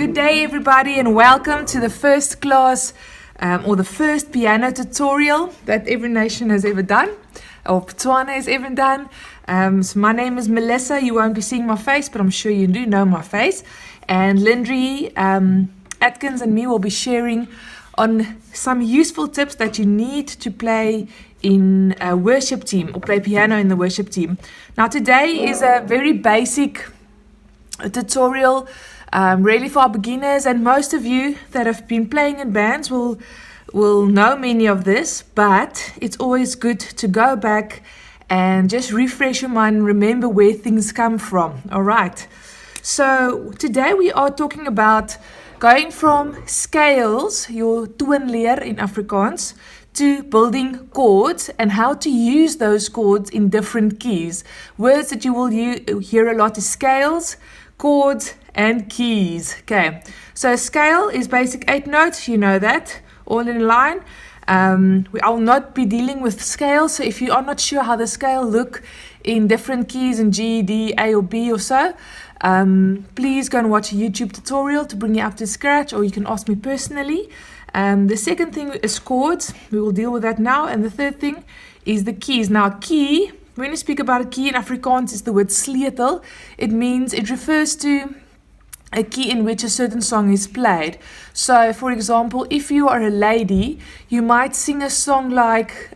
Good day, everybody, and welcome to the first class or the first piano tutorial that every nation has ever done, or Tshwane has ever done. So my name is Melissa. You won't be seeing my face, but I'm sure you do know my face. And Lindri Atkins and me will be sharing on some useful tips that you need to play in a worship team or play piano in the worship team. Now today is a very basic tutorial, really for our beginners, and most of you that have been playing in bands will know many of this, but it's always good to go back and just refresh your mind and remember where things come from. All right, so today we are talking about going from scales, your toonleer in Afrikaans, to building chords and how to use those chords in different keys. Words that you will hear a lot is scales, chords, and keys. Okay, so a scale is basic 8 notes, you know that, all in a line. I'll not be dealing with scales, so if you are not sure how the scale look in different keys in G, D, A or B or so, please go and watch a YouTube tutorial to bring you up to scratch, or you can ask me personally. The second thing is chords. We will deal with that now. And the third thing is the keys. Now, key, when you speak about a key in Afrikaans, is the word sleutel. It refers to a key in which a certain song is played. So, for example, if you are a lady, you might sing a song like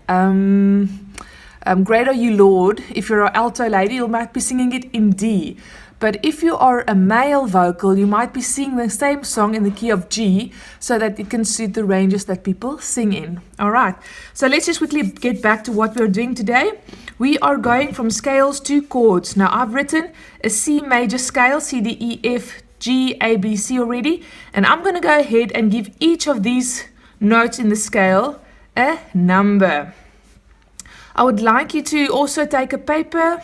Great Are You Lord. If you're an alto lady, you might be singing it in D. But if you are a male vocal, you might be singing the same song in the key of G so that it can suit the ranges that people sing in. All right, so let's just quickly get back to what we're doing today. We are going from scales to chords. Now, I've written a C major scale, C, D, E, F, G, A, B, C already. And I'm going to go ahead and give each of these notes in the scale a number. I would like you to also take a paper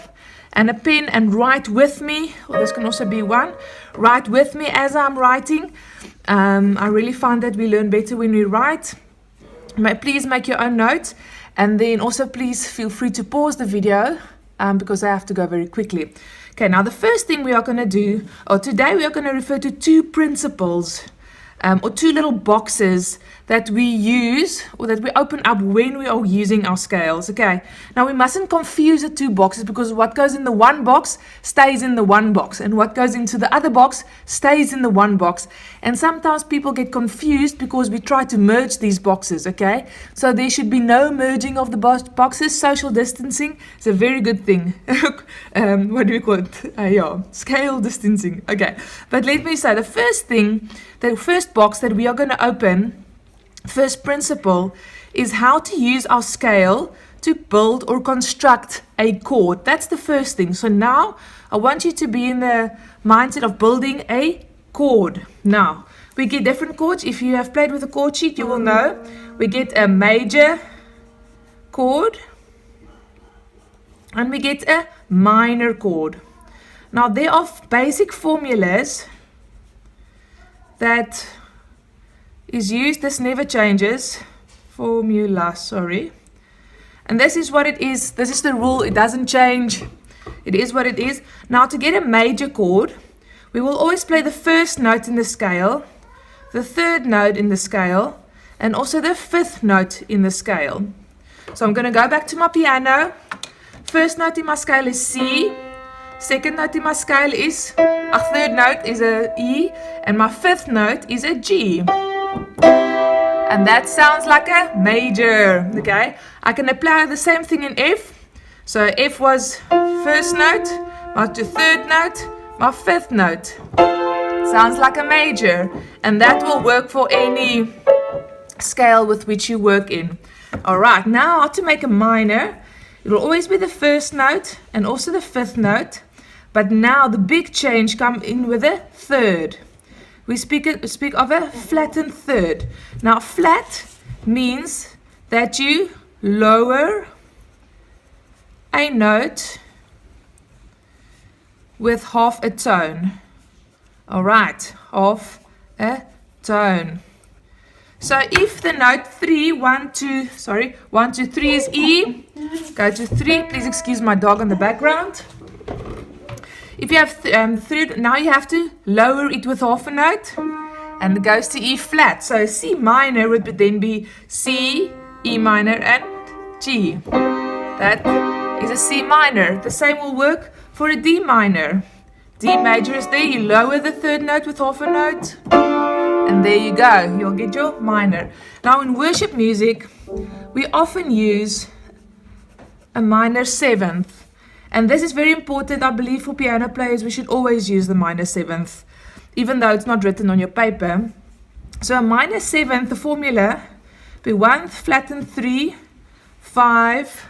and a pen and write with me, or this can also be one, write with me as I'm writing. I really find that we learn better when we write. Please make your own notes, and then also please feel free to pause the video because I have to go very quickly. Okay, now the first thing we are going to do, or today we are going to refer to two principles, or two little boxes that we use or that we open up when we are using our scales. Okay, now we mustn't confuse the two boxes, because what goes in the one box stays in the one box, and what goes into the other box stays in the one box. And sometimes people get confused because we try to merge these boxes. Okay, so there should be no merging of the boxes. Social distancing is a very good thing. What do we call it? Scale distancing. Okay, but let me say the first box that we are going to open, first principle, is how to use our scale to build or construct a chord. That's the first thing. So now I want you to be in the mindset of building a chord. Now, we get different chords. If you have played with a chord sheet, you will know. We get a major chord and we get a minor chord. Now, there are basic formulas that is used. This never changes. Formula, sorry. And this is what it is. This is the rule. It doesn't change. It is what it is. Now, to get a major chord, we will always play the first note in the scale, the third note in the scale, and also the fifth note in the scale. So I'm going to go back to my piano. First note in my scale is C. Second note in my scale is, third note is a E, and my fifth note is a G. And that sounds like a major. Okay, I can apply the same thing in F. So F was first note, my third note, my fifth note. Sounds like a major, and that will work for any scale with which you work in. All right, now how to make a minor. It will always be the first note and also the fifth note, but now the big change comes in with a third. We speak of a flattened third. Now, flat means that you lower a note with half a tone. All right, half a tone. So if the note 1, 2, 3 is E, go to 3. Please excuse my dog in the background. If you have third, now you have to lower it with half a note. and it goes to E flat. So C minor would then be C, E minor, and G. That is a C minor. The same will work for a D minor. D major is there. You lower the third note with half a note, and there you go. You'll get your minor. Now in worship music, we often use a minor seventh. And this is very important, I believe, for piano players. We should always use the minor seventh, even though it's not written on your paper. So a minor seventh, the formula, be 1 flattened 3, 5,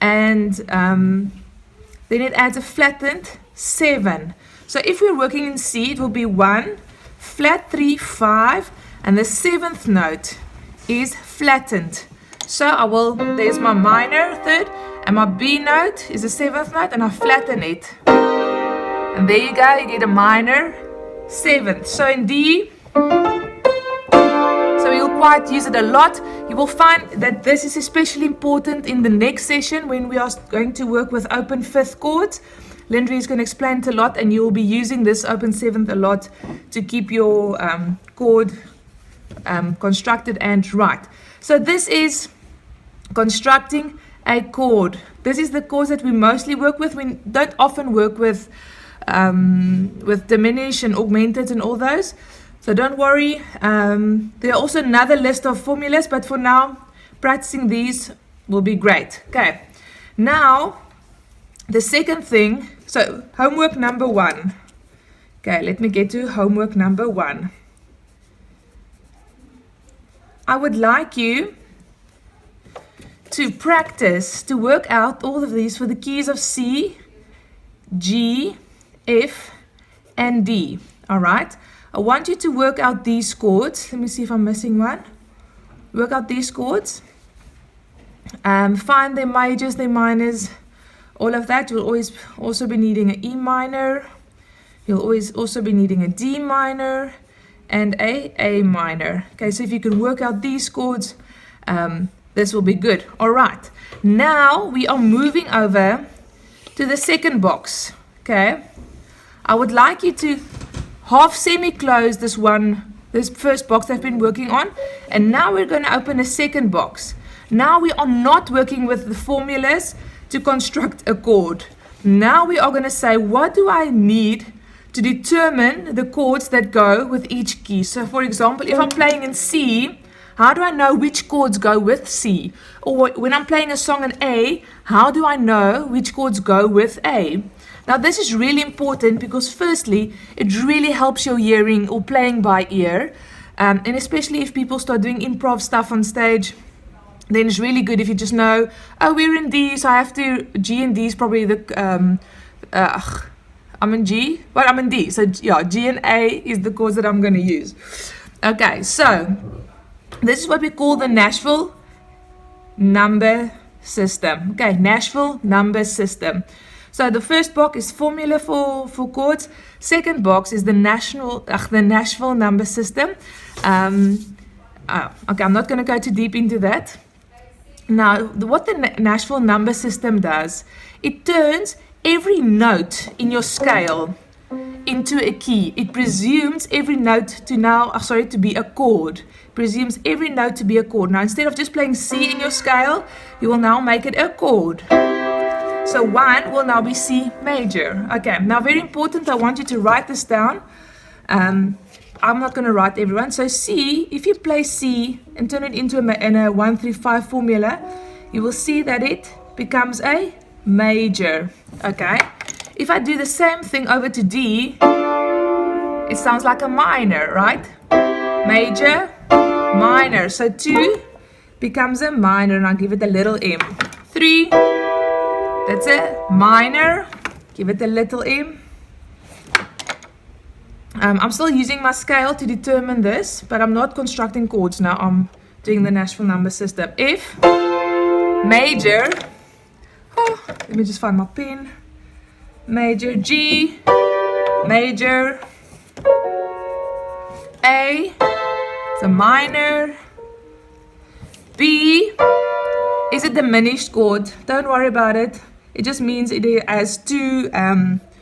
and then it adds a flattened 7. So if we're working in C, it will be 1, flat 3, 5, and the 7th note is flattened. So there's my minor third, and my B note is the 7th note, and I flatten it. And there you go, you get a minor 7th. So in D, so you'll quite use it a lot. You will find that this is especially important in the next session when we are going to work with open 5th chords. Lindri is going to explain it a lot, and you will be using this open 7th a lot to keep your chord constructed and right. So this is constructing a chord. This is the chords that we mostly work with. We don't often work with diminished and augmented and all those. So don't worry. There are also another list of formulas, but for now, practicing these will be great. Okay. Now, the second thing. So homework number 1. Okay, let me get to homework number 1. I would like you to practice, to work out all of these for the keys of C, G, F, and D. All right? I want you to work out these chords. Let me see if I'm missing one. Work out these chords. Find their majors, their minors, all of that. You'll always also be needing an E minor. You'll always also be needing a D minor and a minor. Okay, so if you can work out these chords, this will be good. All right. Now we are moving over to the second box. Okay. I would like you to half semi-close this first box I've been working on. And now we're going to open a second box. Now we are not working with the formulas to construct a chord. Now we are going to say, what do I need to determine the chords that go with each key? So for example, if I'm playing in C, how do I know which chords go with C? Or when I'm playing a song in A, how do I know which chords go with A? Now this is really important because firstly, it really helps your hearing or playing by ear. And especially if people start doing improv stuff on stage, then it's really good if you just know, oh, we're in D, so I have to, G and D is probably the, I'm in G, but I'm in D. So yeah, G and A is the chords that I'm going to use. Okay, so this is what we call the Nashville number system. Okay, Nashville number system. So the first box is formula for chords. Second box is the Nashville number system. Okay, I'm not going to go too deep into that. Now, what the Nashville number system does, it turns every note in your scale into a key. It presumes every note to be a chord. Presumes every note to be a chord. Now, instead of just playing C in your scale, you will now make it a chord. So 1 will now be C major. Okay, now very important, I want you to write this down. I'm not going to write everyone. So C, if you play C and turn it into a 1, 3, 5 formula, you will see that it becomes a major. Okay. If I do the same thing over to D, it sounds like a minor, right? Major, minor. So 2 becomes a minor, and I'll give it a little M. 3, that's a minor. Give it a little M. I'm still using my scale to determine this, but I'm not constructing chords now. I'm doing the Nashville number system. F, major, let me just find my pen. Major, G, major, A, it's a minor, B is a diminished chord. Don't worry about it. It just means it has 2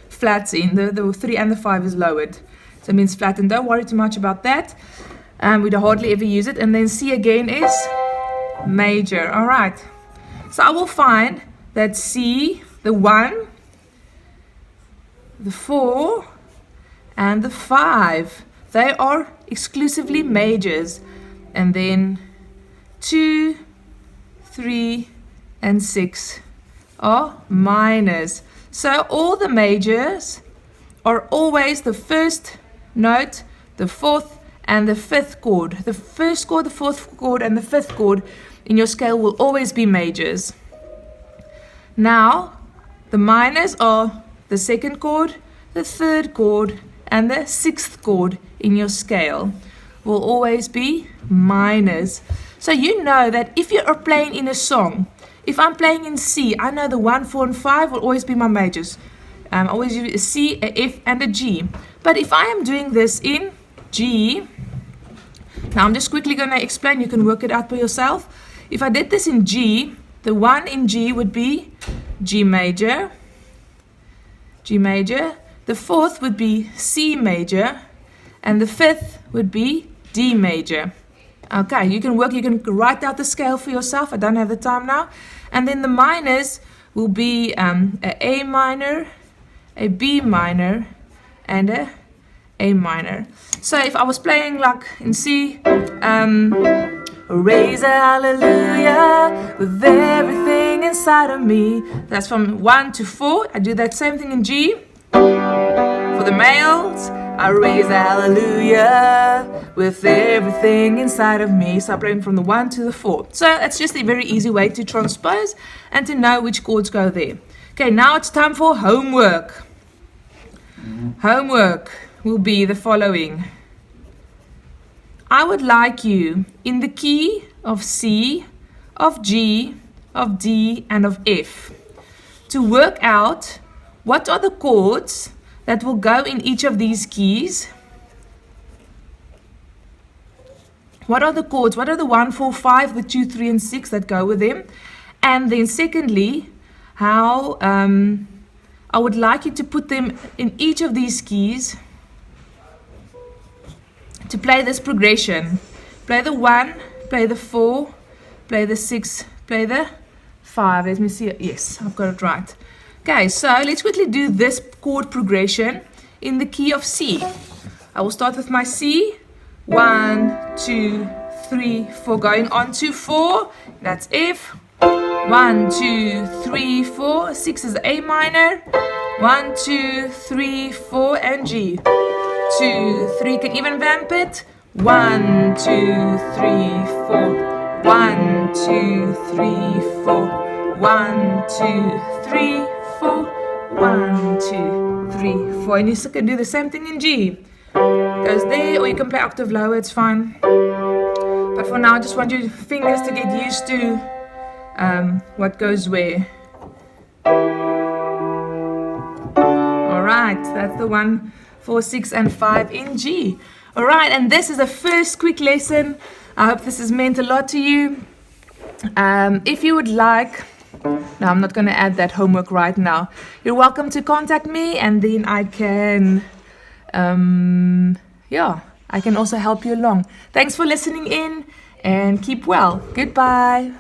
flats in. The 3 and the 5 is lowered. So it means flattened. Don't worry too much about that. We'd hardly ever use it. And then C again is major. All right. So I will find that C, the 1, the 4, and the 5, they are exclusively majors. And then 2, 3, and 6 are minors. So all the majors are always the first note, the fourth, and the fifth chord. The first chord, the fourth chord, and the fifth chord in your scale will always be majors. Now, the minors are the second chord, the third chord, and the sixth chord in your scale will always be minors. So you know that if you are playing in a song, if I'm playing in C, I know the 1, 4, and 5 will always be my majors. I always use a C, a F, and a G. But if I am doing this in G, now I'm just quickly going to explain, you can work it out by yourself. If I did this in G, the 1 in G would be G major, G major. The fourth would be C major, and the fifth would be D major. Okay, you can write out the scale for yourself. I don't have the time now. And then the minors will be a minor, a B minor, and a minor. So if I was playing like in C, raise a hallelujah with everything inside of me. That's from 1 to 4. I do that same thing in G. For the males, I raise a hallelujah with everything inside of me. So I'm playing from the 1 to the 4. So that's just a very easy way to transpose and to know which chords go there. Okay, now it's time for homework. Homework will be the following. I would like you in the key of C, of G, of D, and of F to work out what are the chords that will go in each of these keys. What are the chords? What are the 1, 4, 5, the 2, 3, and 6 that go with them? And then secondly, how I would like you to put them in each of these keys to play this progression. Play the 1, play the 4, play the 6, play the 5. Let me see. Yes, I've got it right. Okay, so let's quickly do this chord progression in the key of C. I will start with my C. 1, 2, 3, 4. Going on to 4. That's F. 1, 2, 3, 4. 6 is A minor. 1, 2, 3, 4, and G. 2, 3. Can even vamp it. 1, 2, 3, 4. 1, 2, 3, 4. 1, 2, 3, 4. 1, 2, 3, 4. And you can do the same thing in G. Goes there, or you can play octave lower, it's fine. But for now, I just want your fingers to get used to what goes where. Alright, that's the 1, 4, 6, and 5 in G. Alright, and this is the first quick lesson. I hope this has meant a lot to you. If you would like, no, I'm not going to add that homework right now. You're welcome to contact me, and then I can, I can also help you along. Thanks for listening in, and keep well. Goodbye.